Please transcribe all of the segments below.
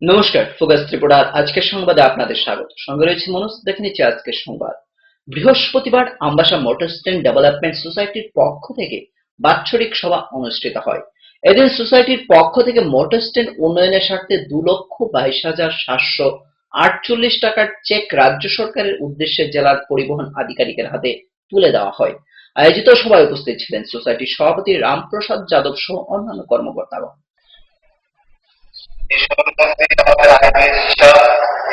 নমস্কার, ফোকাস ত্রিপুরার আজকের সংবাদে আপনাদের স্বাগত। সঙ্গে রয়েছে মনোজ। দেখে নিচ্ছি আজকের সংবাদ। বৃহস্পতিবার আমবাসা মোটর স্ট্যান্ড ডেভেলপমেন্ট সোসাইটির পক্ষ থেকে বাৎসরিক সভা অনুষ্ঠিত হয়। এদিন সোসাইটির পক্ষ থেকে মোটর স্ট্যান্ড উন্নয়নের স্বার্থে 2,22,748 টাকার চেক রাজ্য সরকারের উদ্দেশ্যে জেলার পরিবহন আধিকারিকের হাতে তুলে দেওয়া হয়। আয়োজিত সভায় উপস্থিত ছিলেন সোসাইটির সভাপতি রামপ্রসাদ যাদব সহ অন্যান্য কর্মকর্তাগণ। এই সভার মধ্যে আমাদের আইনের হিসাব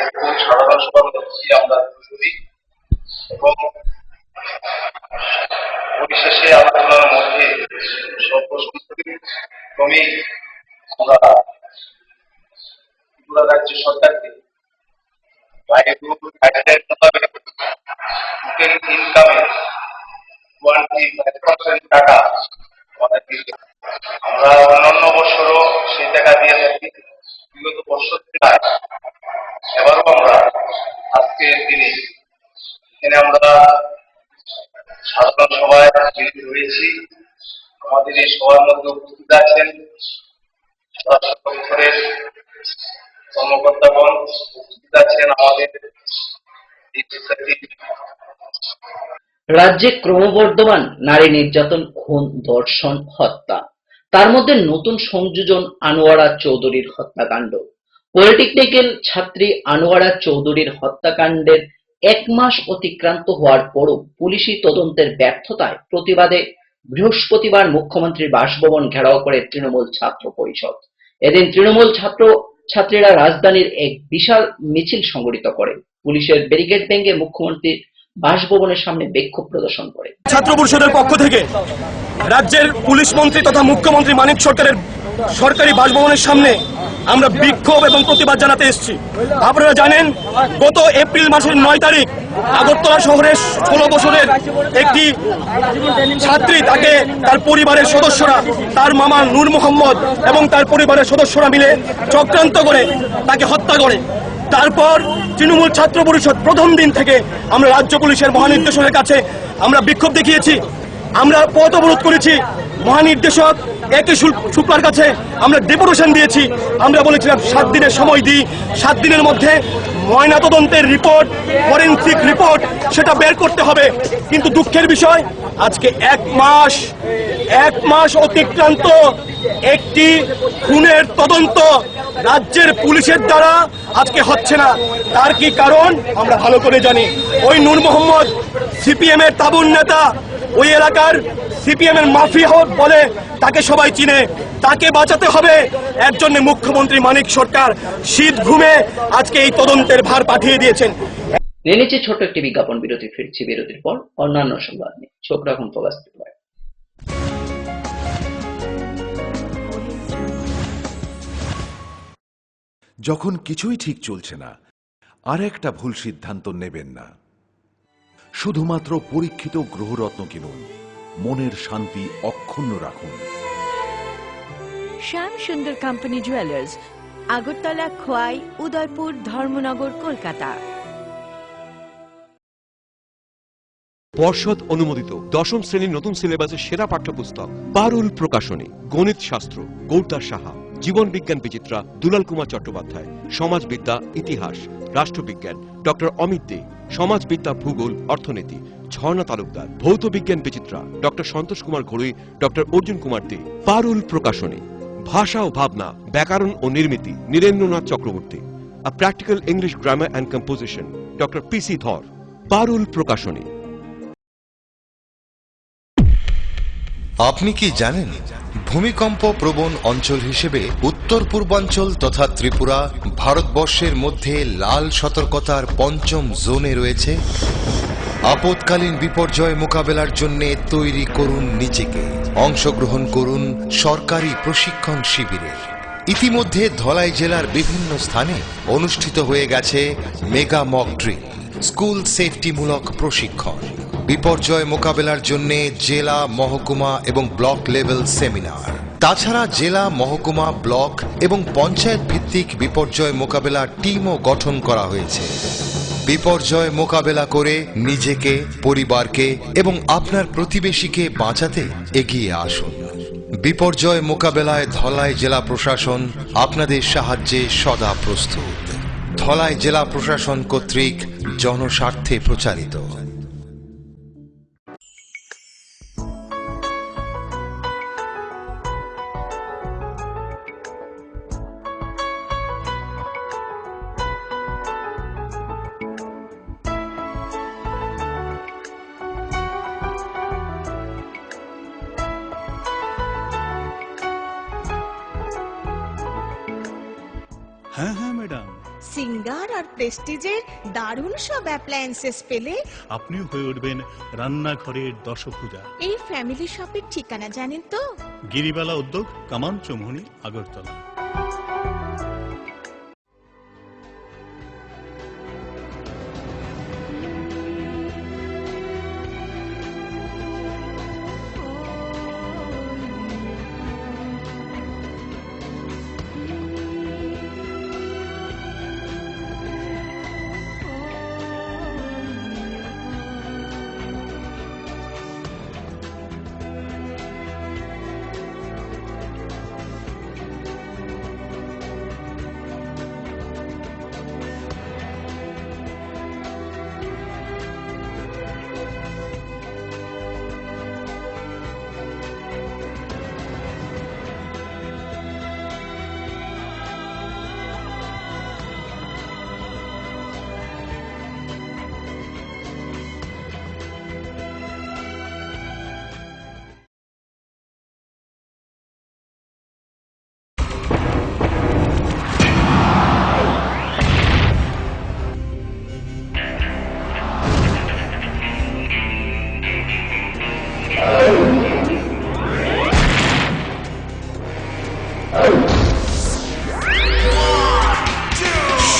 একটু সাধারণ সভা করছি আমরা করি এবং পরিশেষে আলোচনার মধ্যে সর্বসম্মতিক্রমে আমরা ত্রিপুরা রাজ্য সরকারকে গাইডলাইন মোতাবেক টোটাল ইনকামে 25% টাকা আমাদের দিতে, আমরা অন্যান্য বছরও সেই টাকা দিয়ে থাকি। বিগত বছর এবারও আমরা আজকের দিনে এখানে আমরা সাধারণ সভায় মিলিত হয়েছি। আমাদের এই সভার মধ্যে উপস্থিত আছেন স্বরাষ্ট্র দপ্তরের কর্মকর্তাগণ, উপস্থিত আছেন আমাদের এই সোসাইটির। রাজ্যে ক্রমবর্ধমান নারী নির্যাতন, খুন, ধর্ষণ, হত্যা, তার মধ্যে নতুন সংযোজন আনোয়ারা চৌধুরীর হত্যাকাণ্ড। পলিটেকনিক্যাল ছাত্রী আনোয়ারা চৌধুরীর হত্যাকাণ্ডের 1 মাস অতিক্রান্ত হওয়ার পরও পুলিশি তদন্তের ব্যর্থতায় প্রতিবাদে বৃহস্পতিবার মুখ্যমন্ত্রীর বাসভবন ঘেরাও করে তৃণমূল ছাত্র পরিষদ। এদিন তৃণমূল ছাত্রীরা রাজধানীর এক বিশাল মিছিল সংগঠিত করে পুলিশের ব্যারিকেড ভেঙে মুখ্যমন্ত্রীর বাসভবনের সামনে বিক্ষোভ প্রদর্শন করে। ছাত্র পরিষদের পক্ষ থেকে রাজ্যের পুলিশ মন্ত্রী তথা মুখ্যমন্ত্রী মানিক সরকারের সরকারি বাসভবনের সামনে আমরা বিক্ষোভ এবং প্রতিবাদ জানাতে এসেছি। আপনারা জানেন, গত এপ্রিল মাসের 9 তারিখ আগরতলা শহরের 16 বছরের একটি ছাত্রী, তাকে তার পরিবারের সদস্যরা, তার মামা নূর মোহাম্মদ এবং তার পরিবারের সদস্যরা মিলে চক্রান্ত করে তাকে হত্যা করে। তারপর তৃণমূল ছাত্র পরিষদ প্রথম দিন থেকে আমরা রাজ্য পুলিশের মহানির্দেশকের কাছে আমরা বিক্ষোভ দেখিয়েছি, আমরা পথ অবরোধ করেছি। মহানির্দেশক একে শুক্লার কাছে আমরা ডেপুটেশন দিয়েছি। আমরা বলেছিলাম 7 দিনের সময় দিই, 7 দিনের মধ্যে ময়নাতদন্তের রিপোর্ট, ফরেনসিক রিপোর্ট সেটা বের করতে হবে। কিন্তু দুঃখের বিষয়, আজকে 1 মাস অতিক্রান্ত একটি খুনের তদন্ত রাজ্যের পুলিশের দ্বারা আজকে হচ্ছে না। তার কি কারণ আমরা ভালো করে জানি। ওই নূর মোহাম্মদ সিপিএম এর তাবুর নেতা, ওই এলাকার সিপিএম এর মাফিয়া বলে তাকে সবাই চিনে। তাকে বাঁচাতে হবে, এর জন্য মুখ্যমন্ত্রী মানিক সরকার শীত ঘুমে আজকে এই তদন্তের ভার পাঠিয়ে দিয়েছেন। নিয়ে নিচ্ছে ছোট্ট একটি বিজ্ঞাপন বিরতি। ফিরছি বিরতির পর অন্যান্য সংবাদ নিয়ে। চোখ রাখুন ফোকাস ত্রিপুরায়। যখন কিছুই ঠিক চলছে না, আর একটা ভুল সিদ্ধান্ত নেবেন না। শুধুমাত্র পরীক্ষিত গ্রহরত্ন কিনুন, মনের শান্তি অক্ষুণ্ণ রাখুন। শ্যাম সুন্দর কোম্পানি জুয়েলার্স, আগরতলা, খোয়াই, উদয়পুর, ধর্মনগর, কলকাতা। পর্ষদ অনুমোদিত 10ম শ্রেণীর নতুন সিলেবাসের সেরা পাঠ্যপুস্তক পারুল প্রকাশনী। গণিত শাস্ত্র গৌরদাস সাহা, জীবন বিজ্ঞান বিচিত্রা দুলাল কুমার চট্টোপাধ্যায়, সমাজবিদ্যা ইতিহাস রাষ্ট্রবিজ্ঞান ডক্টর অমিত দে, সমাজবিদ্যা ভূগোল অর্থনীতি ঝর্ণা তালুকদার, ভৌত বিজ্ঞান বিচিত্রা ডক্টর সন্তোষ কুমার ঘড়ুই, ডক্টর অর্জুন কুমার দে। পারুল প্রকাশনী। ভাষা ও ভাবনা, ব্যাকরণ ও Nirmiti Nirendranath Chakraborty. A practical English grammar and composition doctor PC Dhar. Parul প্রকাশনী। আপনি কি জানেন, ভূমিকম্প প্রবণ অঞ্চল হিসেবে উত্তর পূর্বাঞ্চল তথা ত্রিপুরা ভারতবর্ষের মধ্যে লাল সতর্কতার 5ম জোনে রয়েছে? আপৎকালীন বিপর্যয় মোকাবেলার জন্য তৈরি করুন নিজেকে। অংশগ্রহণ করুন সরকারি প্রশিক্ষণ শিবিরে। ইতিমধ্যে ধলাই জেলার বিভিন্ন স্থানে অনুষ্ঠিত হয়ে গেছে মেগা মক ড্রিল, স্কুল সেফটিমূলক প্রশিক্ষণ, বিপর্যয় মোকাবেলার জন্য জেলা, মহকুমা এবং ব্লক লেভেল সেমিনার। তাছাড়া জেলা, মহকুমা, ব্লক এবং পঞ্চায়েত ভিত্তিক বিপর্যয় মোকাবেলার টিমও গঠন করা হয়েছে। বিপর্যয় মোকাবেলা করে নিজেকে, পরিবারকে এবং আপনার প্রতিবেশীকে বাঁচাতে এগিয়ে আসুন। বিপর্যয় মোকাবেলায় ধলাই জেলা প্রশাসন আপনাদের সাহায্যে সদা প্রস্তুত। ধলাই জেলা প্রশাসন কর্তৃক জনস্বার্থে প্রচারিত। হ্যাঁ হ্যাঁ ম্যাডাম, সিঙ্গার আর প্রেস্টিজের দারুণ সব অ্যাপ্লায়েন্সেস পেলে আপনিও হয়ে উঠবেন রান্নাঘরের দশভুজা। এই ফ্যামিলি শপের ঠিকানা জানেন তো? গিরিবালা উদ্যোগ, কামান চৌমুহনী, আগরতলা।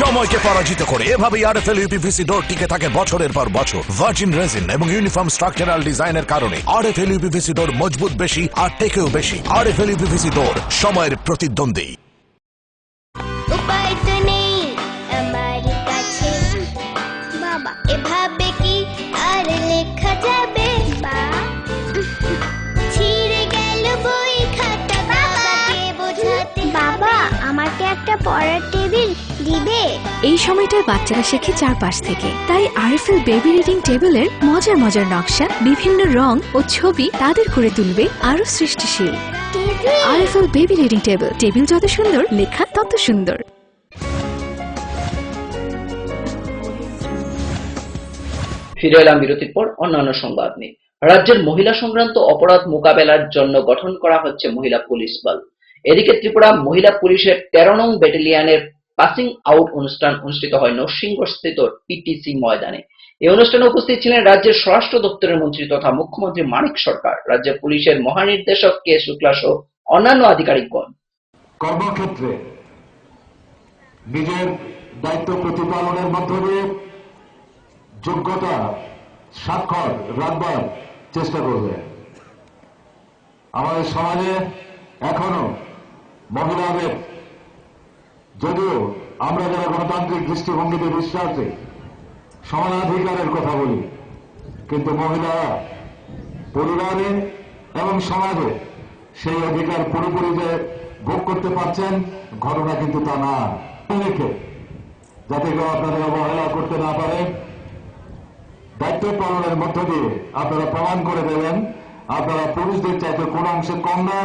সময়কে পরাজিত করে এভাবেই আরএফএল ইউপিভিসি ডোর টিকে থাকে বছরের পর বছর। ভার্জিন রেজিন এবং ইউনিফর্ম স্ট্রাকচারাল ডিজাইনের কারণে আরএফএল ইউপিভিসি ডোর মজবুত বেশি আর টেকেও বেশি। আরএফএল ইউপিভিসি ডোর, সময়ের প্রতিদ্বন্দ্বী। উপায় তো নেই আমার কাছে বাবা, এভাবে কি আর লেখা যাবে? ছিঁড়ে গেল বই খাতা, বাবাকে বোঝাতে। বাবা, আমাকে একটা পড়ার টেবিল দিবে? এই সময়টায় বাচ্চারা শেখে চারপাশ থেকে, তাই আরএফএল বেবি রিডিং টেবিলের মজার মজার নকশা, বিভিন্ন রং ও ছবি তাদের করে তুলবে আরো সৃষ্টিশীল। RFL baby reading table, table যত সুন্দর, লেখা তত সুন্দর। ফিরে এলাম বিরতির পর অন্যান্য সংবাদ নিয়ে। রাজ্যের মহিলা সংক্রান্ত অপরাধ মোকাবেলার জন্য গঠন করা হচ্ছে মহিলা পুলিশ বল। এদিকে ত্রিপুরা মহিলা পুলিশের 13 নং ব্যাটালিয়নের পাসিং আউট অনুষ্ঠান অনুষ্ঠিত হয় নরসিংহস্থিত পিটিসি ময়দানে। এই অনুষ্ঠানে উপস্থিত ছিলেন রাজ্যের স্বরাষ্ট্র দপ্তরের মন্ত্রী তথা মুখ্যমন্ত্রী মানিক সরকার, রাজ্যের পুলিশের মহানির্দেশক কে শুক্লা সহ অন্যান্য আধিকারিকগণ। কর্মক্ষেত্রে নিজের দায়িত্ব প্রতিপালনের মধ্য দিয়ে যোগ্যতা স্বাক্ষর রাখবার চেষ্টা করবে। আমাদের সমাজে এখনো মহিলাদের, যদিও আমরা যারা গণতান্ত্রিক দৃষ্টিভঙ্গিতে বিশ্বাসী, সমানাধিকারের কথা বলি, কিন্তু মহিলারা পরিবারে এবং সমাজে সেই অধিকার পুরোপুরি যে ভোগ করতে পারছেন, ঘটনা কিন্তু তা না। যাতে কেউ আপনাদের অবহেলা করতে না পারে, দায়িত্ব পালনের মধ্য দিয়ে আপনারা প্রমাণ করে দেবেন আপনারা পুরুষদের চাইতে কোনো অংশে কম না,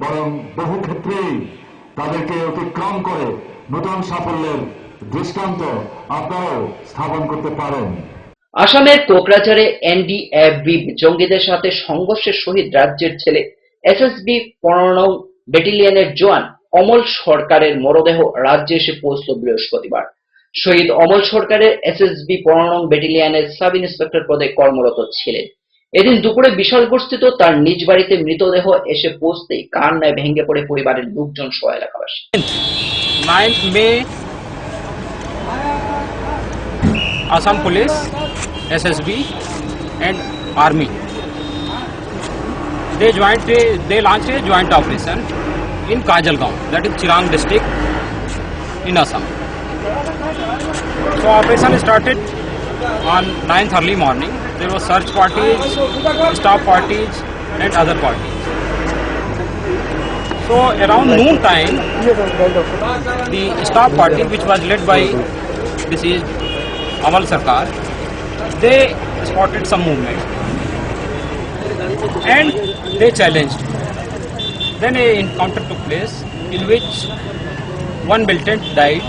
বরং বহু ক্ষেত্রেই তাদেরকে অতিক্রম করে নতুন সাফল্যের দৃষ্টান্ত আপনারাও স্থাপন করতে পারেন। আসামের কোকরাঝারে এনডিএফবি জঙ্গিদের সাথে সংঘর্ষে শহীদ রাজ্যের ছেলে এসএসবি 15 নং ব্যাটালিয়নের জওয়ান অমল সরকারের মরদেহ রাজ্যে এসে পৌঁছল বৃহস্পতিবার। শহীদ অমল সরকারের এসএসবি 15 নং ব্যাটালিয়নের সাব ইন্সপেক্টর পদে কর্মরত ছিলেন। এদিন দুপুরে বিশালগড়স্থিত তার নিজ বাড়িতে মৃতদেহ এসে পৌঁছতেই কান্নায় ভেঙে পড়ে পরিবারের লোকজন সহ এলাকাবাসী। 9th May, Assam Police, SSB and Army, they launched a joint operation in Kajalgaon, that is Chirang district in Assam. So operation started on 9th early morning. There were search parties, staff parties and other parties. So around noon time, the staff party, which was led by deceased Amal Sarkar, they spotted some movement and they challenged. Then an encounter took place in which one militant died,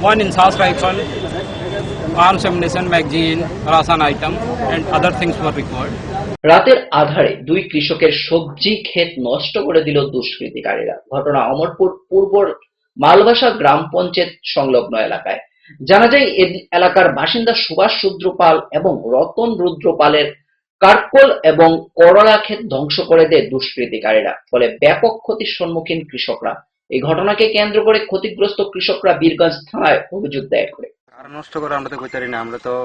one Insas rifle, arms ammunition, magazine, rasan item and other things were recovered. রাতের আধারে দুই কৃষকের সবজি ক্ষেত নষ্ট করে দিল দুষ্কৃতিকারীরা। ঘটনা অমরপুর পূর্ব মালবাসা গ্রাম পঞ্চায়েত সংলগ্ন এলাকায়। জানা যায় এই এলাকার বাসিন্দা সুভাষ রুদ্র পাল এবং রতন রুদ্র পালের কারকল এবং করলা ক্ষেত ধ্বংস করে দেয় দুষ্কৃতিকারীরা, ফলে ব্যাপক ক্ষতির সম্মুখীন কৃষকরা। এই ঘটনাকে কেন্দ্র করে ক্ষতিগ্রস্ত কৃষকরা বীরগঞ্জ থানায় অভিযোগ দায়ের করে। আর নষ্ট করে আমরা তো কইতে পারি না, আমরা তো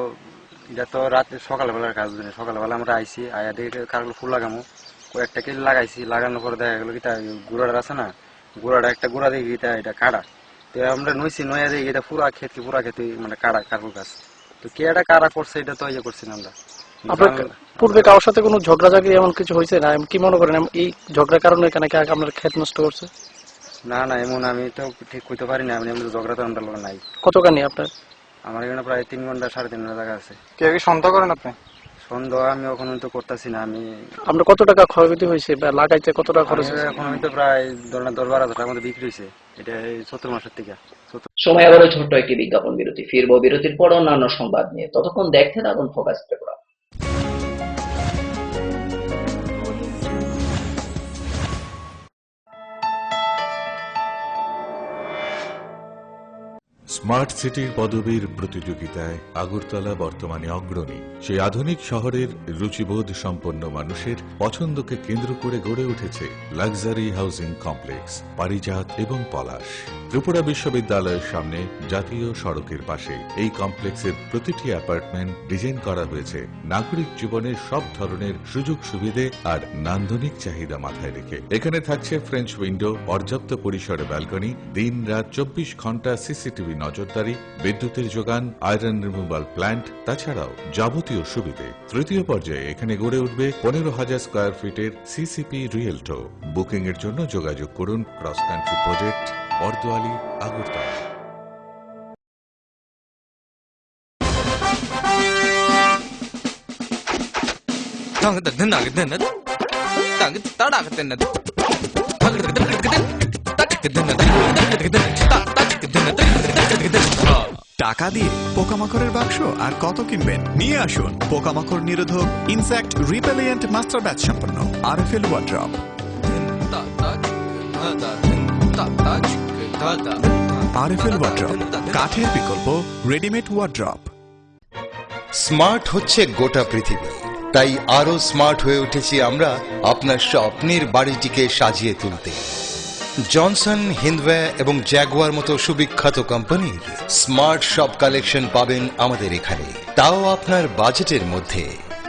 এটা তো রাতে সকালবেলার কাজ, সকালবেলা আমরা আইসি আয়া দেখে কারগুলো ফুল লাগামো, কয়েকটা কিল লাগাইছি, লাগানোর পরে দেখা গেলো কিটা গুড়াটা আছে না, গুড়াটা একটা গুড়া দিয়ে গিয়ে এটা কাটা, তো আমরা নইছি নয়া দিয়ে এটা পুরা খেতে মানে কাটা কারকুল গাছ, তো কে এটা কারা করছে এটা তো ইয়ে করছি না আমরা। আপনার পূর্বে কারোর সাথে কোনো ঝগড়াঝাগড়ি এমন কিছু হয়েছে না? কি মনে করেন এই ঝগড়ার কারণে এখানে আপনার ক্ষেত নষ্ট করছে? না না, এমন আমি তো ঠিক কইতে পারি না, আমি ঝগড়া তো আমরা লোক নাই। কতখানি আপনার? আমার এখানে প্রায় 3 ঘন্টা 3.5 ঘন্টা জায়গা আছে। কেউ কি সন্দেহ করেন আপনি? সন্দেহ আমি ওখানে তো করতেছি না। আমি আপনার কত টাকা ক্ষয়ক্ষতি হয়েছে বা লাগাইতে কত টাকা খরচ হয়েছে? এখন আমি তো প্রায় 10-12 হাজার টাকার মধ্যে বিক্রি হয়েছে, এটা 70 মাসের থেকে। সময় আবারও ছোট্ট একটি বিজ্ঞাপন বিরতি, ফিরবো বিরতির পর অন্যান্য সংবাদ নিয়ে। ততক্ষণ দেখতে থাকুন ফোকাস ত্রিপুরা। স্মার্ট সিটির পদবীর প্রতিযোগিতায় আগরতলা বর্তমানে অগ্রণী। সেই আধুনিক শহরের রুচিবোধ সম্পন্ন মানুষের পছন্দকে কেন্দ্র করে গড়ে উঠেছে লাক্সারি হাউজিং কমপ্লেক্স পারিজাত এবং পলাশ। ত্রিপুরা বিশ্ববিদ্যালয়ের সামনে জাতীয় সড়কের পাশে এই কমপ্লেক্সের প্রতিটি অ্যাপার্টমেন্ট ডিজাইন করা হয়েছে নাগরিক জীবনের সব ধরনের সুযোগ সুবিধে আর নান্দনিক চাহিদা মাথায় রেখে। এখানে থাকছে ফ্রেঞ্চ উইন্ডো, পর্যাপ্ত পরিসরে ব্যালকনি, দিন রাত 24 ঘন্টা সিসিটিভি নজরদারি, বিদ্যুতের যোগান, আয়রন রিমুভাল প্ল্যান্ট, তাছাড়াও যাবতীয় সুবিধে। তৃতীয় পর্যায়ে এখানে গড়ে উঠবে 15,000 স্কয়ার ফিটের সিসিপি রিয়েলটো। বুকিং এর জন্য যোগাযোগ করুন cross country project, Bordowali, Agartala. টাকা দিয়ে পোকামাকড়ের বাক্স আর কত কিনবেন? নিয়ে আসুন পোকামাকড় নিরোধক ইনসেক্ট রিপেলিয়েন্ট মাস্টার ব্যাচ সম্পন্ন আরএফএল ওয়ার্ড্রপ। আরএফএল ওয়ার্ড্রপ, কাঠের বিকল্প রেডিমেড ওয়ার্ড্রপ। স্মার্ট হচ্ছে গোটা পৃথিবী, তাই আরো স্মার্ট হয়ে উঠেছি আমরা আপনার স্বপ্নের বাড়িটিকে সাজিয়ে তুলতে। জনসন, হিন্দওয়ে এবং জ্যাগুয়ার মতো সুবিখ্যাত কোম্পানির স্মার্ট সব কালেকশন পাবেন আমাদের এখানে, তাও আপনার বাজেটের মধ্যে।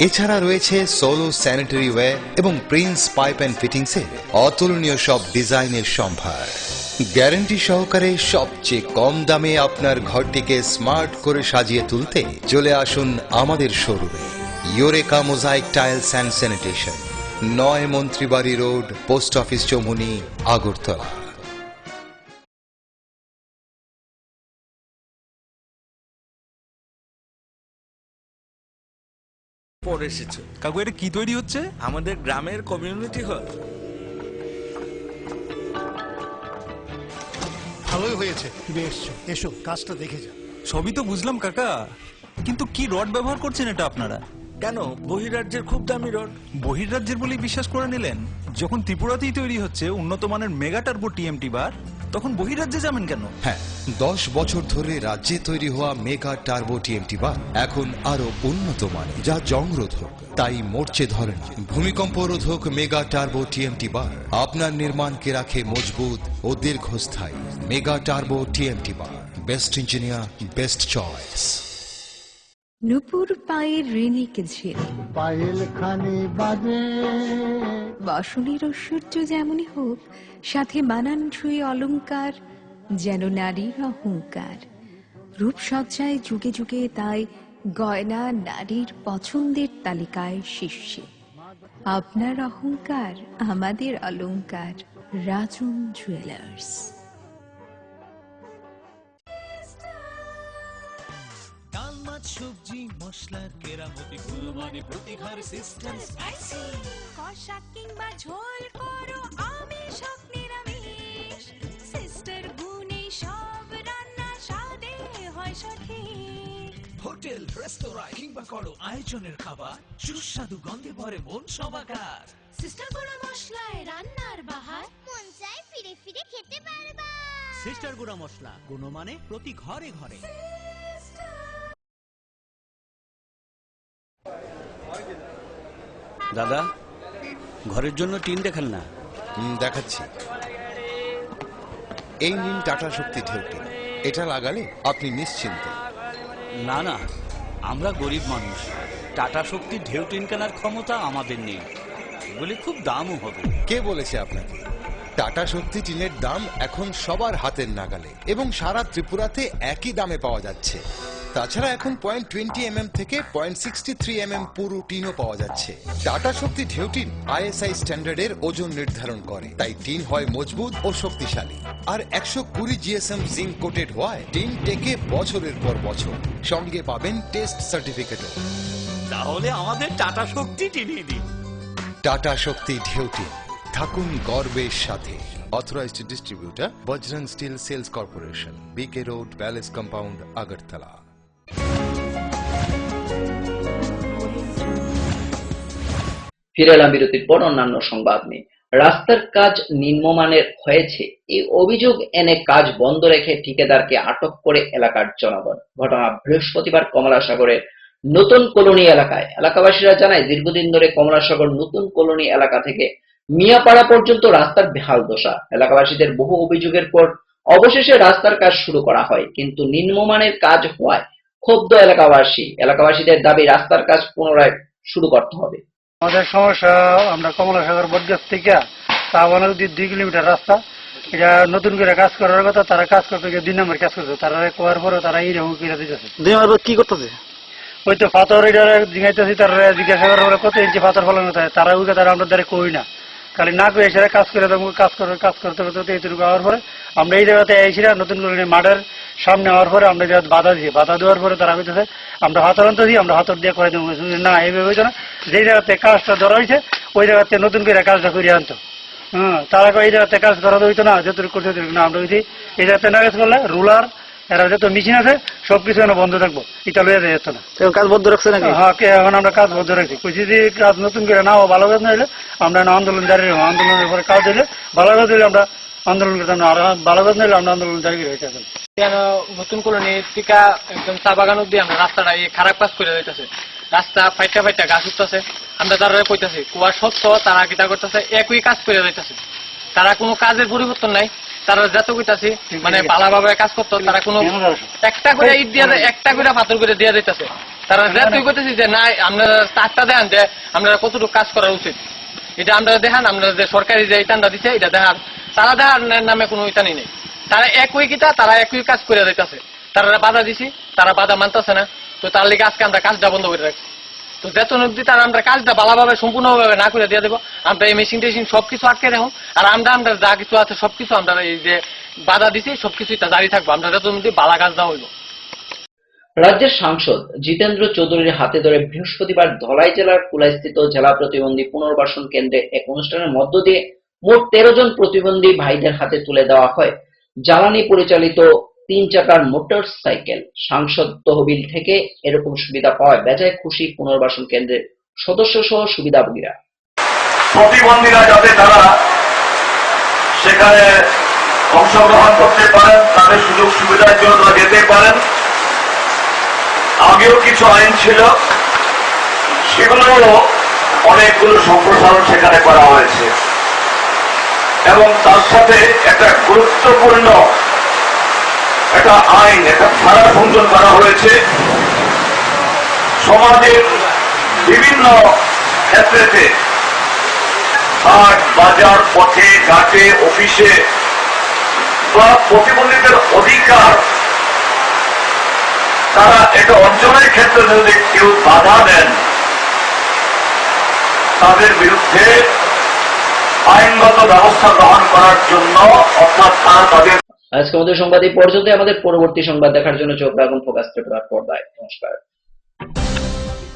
এছাড়া রয়েছে সোলো স্যানিটারি ওয়্যার এবং প্রিন্স পাইপ অ্যান্ড ফিটিংসের অতুলনীয় সব ডিজাইনের সম্ভার। গ্যারান্টি সহকারে সবচেয়ে কম দামে আপনার ঘরটিকে স্মার্ট করে সাজিয়ে তুলতে চলে আসুন আমাদের শোরুমে। Eureka mosaic tiles and sanitation, 9 Mantribari road, post office Choumuhani, Agartala. পরে এসেছে কাকু, এটা কি তৈরি হচ্ছে? আমাদের গ্রামের কমিউনিটি হল। ভালোই হয়েছে তুমি এসছো, এসো কাজটা দেখে যা। সবই তো বুঝলাম কাকা, কিন্তু কি রড ব্যবহার করছেন এটা আপনারা? কেন, বহিরাজ্যের খুব দামি রড। বহিরাজ্যের বলেই বিশ্বাস করে নিলেন? যখন ত্রিপুরাতেই তৈরি হচ্ছে উন্নত মানের মেগা টার্বো টিএমটি বার, তখন বহিরাজ্যে যাবেন কেন? হ্যাঁ, 10 বছর ধরে রাজ্যে তৈরি হওয়া মেগা টার্বো টিএমটি বার এখন আরো উন্নত মানের, যা জংরোধক, তাই মরচে ধরে না। ভূমিকম্প রোধক মেগা টার্বো টিএমটি বার আপনার নির্মাণকে রাখে মজবুত ও দীর্ঘস্থায়ী। Mega turbo TMT bar, best engineer, best choice. নুপুর পায়ের ঋণিক ঝিল, পায়েল খানি বাজে বসনের ঐশ্বর্য যেমনই হোক, সাথে মানানসই অলংকার, যেন নারীর অহংকার। রূপসজ্জায় যুগে যুগে তাই গয়না নারীর পছন্দের তালিকায় শীর্ষে। আপনার অহংকার আমাদের অলংকার। রাজুন জুয়েলার্স। ডাল মাছ সবজি মশলার কেরামতি গুণমানে প্রতিঘর সিস্টেম স্পাইসি। কষা কিংবা ঝোল করো আমিষ হোক নিরামিষ, সিস্টার গুণে সব রান্না স্বাদে হয় সঠিক। হোটেল রেস্তোরাঁ কিংবা করো আয়োজনের খাবার, সুস্বাদু গন্ধে ভরে মন সবাকার। সিস্টার গুঁড়া মশলায় রান্নার বাহার, মন চাই ফিরে ফিরে খেতে পারবা। সিস্টার গুঁড়া মশলা গুণমানে প্রতি ঘরে ঘরে। দাদা, ঘরের জন্য টিন দেখান না। দেখাচ্ছি। এই নিন টাটা শক্তি ঢেউটি, এটা লাগালে আপনি নিশ্চিন্ত। না না, আমরা গরিব মানুষ, টাটা শক্তির ঢেউ টিন কেনার ক্ষমতা আমাদের নেই। এগুলি খুব দামও হবে। কে বলেছে আপনাকে? টাটা শক্তি টিনের দাম এখন সবার হাতের নাগালে এবং সারা ত্রিপুরাতে একই দামে পাওয়া যাচ্ছে। তাছাড়া এখন 0.20 থেকে 0.63 পুরো টিনও পাওয়া যাচ্ছে। টাটা শক্তি ঢেউ টিন ISI স্ট্যান্ডার্ডের ওজন নির্ধারণ করে, তাই টিন হয় মজবুত ও শক্তিশালী। আর 120 GSM জিঙ্ক কোটেড হওয়ায় টিন টেকে বছরের পর বছর। সঙ্গে পাবেন টেস্ট সার্টিফিকেটও। তাহলে আমাদের টাটা শক্তি টিনিয়ে দিন। টাটা শক্তি ঢেউ টিন, থাকুন গর্বের সাথে। Authorized distributor Bajrang steel sales corporation, BK road, palace compound, Agartala. ফিরে এলাম বিরতির পর অন্যান্য সংবাদ নিয়ে। রাস্তার কাজ নিম্নমানের হয়েছে এই অভিযোগ এনে কাজ বন্ধ রেখে ঠিকাদারকে আটক করে এলাকার জনগণ। ঘটনা বৃহস্পতিবার কমলাসাগরের নতুন কলোনি এলাকায়। এলাকাবাসীরা জানায়, দীর্ঘদিন ধরে কমলাসাগর নতুন কলোনি এলাকা থেকে মিয়াপাড়া পর্যন্ত রাস্তার বেহাল দশা। এলাকাবাসীদের বহু অভিযোগের পর অবশেষে রাস্তার কাজ শুরু করা হয়, কিন্তু নিম্নমানের কাজ হওয়ায় ক্ষুব্ধ এলাকাবাসীদের দাবি রাস্তার কাজ পুনরায় শুরু করতে হবে। আমাদের সমস্যা, আমরা কমলাসাগর বটগাছ থেকে চাবানা 2 কিলোমিটার রাস্তা, এটা নতুন করে কাজ করার কথা, তারা কাজ করতে গিয়ে 2 নম্বর কাজ করছে। তারা কোয়ার পরে তারা এইরকম কিনে দিতেছে। 2 নম্বর কি করতেছে? ওই তো পাথর এটা জিগাইতেছি, তারা জিজ্ঞাসা করার কত ইঞ্চি পাথর ফলানো থাকে, তারা উঠে তারা আমরা দ্বারা কই না, খালি না করে এসে কাজ করে দেবো। কাজ করতে করতে এইটুকু হওয়ার পরে আমরা এই জায়গাতে এসেছিলাম নতুন করে মাঠের সামনে হওয়ার পরে আমরা বাধা দিই। বাধা দেওয়ার পরে তারা হইতেছে আমরা হাতর আনতে দিই, আমরা হাতর দিয়ে করে দেবো। না, এইভাবে হইতো না। যেই জায়গাতে কাজটা ধরা হয়েছে ওই জায়গাতে নতুন করে কাজটা করিয়ে আনতো। তারা এই জায়গাতে কাজ করা হইতো না, যতটুকু করতে না। আমরা হইছি এই জায়গাতে না কাজ করলে রুলার এরা যত মেশিন আছে সবকিছু এখন বন্ধ থাকবো, এটা লইয়া যেত না। কাজ বন্ধ রাখছে নাকি? হ্যাঁ, এখন আমরা কাজ বন্ধ রাখছি। কইছি যে কাজ নতুন করে নাও, ভালো কাজ না হলে আমরা আন্দোলন জারি রাখবো। আন্দোলনের পরে কাজ হইলে ভালো কাজ হইলে আমরা আন্দোলন করতাম না, আর ভালো কাজ না হলে আমরা আন্দোলন জারি হইতে। কেন নতুন কলোনি টিকা একদম চা বাগান অব্দি আমরা রাস্তাটা খারাপ কাজ করে যাইতেছে। রাস্তা ফাইটা ফাইটা গাছ উঠতেছে, আমরা তারা কইতাছি কুয়া সত্য, তারা কিতা করতেছে একই কাজ করে যাইতেছে। তারা কোনো কাজের পরিবর্তন নাই। তারা যত কইতাছি মানে ভালোভাবে কাজ করতো, তারা কোনো একটা করে ইট দিয়ে একটা করে পাথর করে দিয়ে দিতেছে। তারা যতই কইতেছি যে না আমরা চারটা দেখান যে আমরা কতটুকু কাজ করা উচিত, এটা আমরা দেখান, আমরা যে সরকারি যে ইটানটা দিচ্ছে এটা দেখান। তারা দেখার নামে কোনো ইটানি নেই। তারা একই কিতা, তারা একই কাজ করে দিতেছে। তারা বাধা দিছি, তারা বাধা মানতেছে না। তো তার লিগে আজকে আমরা কাজটা বন্ধ করে রাখছি। তো যেতন অব্দি তারা আমরা কাজটা ভালোভাবে সম্পূর্ণভাবে না করে দিয়ে দেবো, আমরা এই মেশিন টেশিন সবকিছু আটকে রাখুন। আর আমরা যা কিছু আছে সবকিছু আমরা এই যে বাধা দিছি সবকিছু জারি থাকবো, আমরা যত অব্দি বালা কাজ না হইব। রাজ্যের সাংসদ জিতেন্দ্র চৌধুরীর হাতে ধরে বৃহস্পতিবার ধলাই জেলার কুলাইস্থিত জেলা প্রতিবন্ধী পুনর্বাসন কেন্দ্রে এক অনুষ্ঠানের মধ্য দিয়ে মোট 13 জন প্রতিবন্ধী ভাইদের হাতে তুলে দেওয়া হয় জ্বালানি পরিচালিত 3 চাকার মোটর সাইকেল। সাংসদ তহবিল থেকে এরকম সুবিধা পাওয়ায় বেজায় খুশি পুনর্বাসন কেন্দ্রের সদস্য সহ সুবিধাভোগীরা। প্রতিবন্ধীরা যাতে তারা সেখানে অংশগ্রহণ করতে পারেন, তাদের সুযোগ সুবিধার জন্য তারা যেতে পারেন। আগেও কিছু আইন ছিল, সেগুলোও অনেকগুলো সম্প্রসারণ সেখানে করা হয়েছে এবং তার সাথে একটা গুরুত্বপূর্ণ একটা আইন, একটা ধারা সংযোজন করা হয়েছে। সমাজের বিভিন্ন ক্ষেত্রেতে হাট বাজার, পথে ঘাটে, অফিসে বা প্রতিবন্ধীদের অধিকার তারা এটা অর্জনের ক্ষেত্রে যদি কেউ বাধা দেন তাদের বিরুদ্ধে আইনগত ব্যবস্থা গ্রহণ করার জন্য, অর্থাৎ তাদের আজকে আমাদের সংবাদ এই পর্যন্ত। আমাদের পরবর্তী সংবাদ দেখার জন্য চোখ রাখুন ফোকাস ত্রিপুরার পর্দায়। নমস্কার।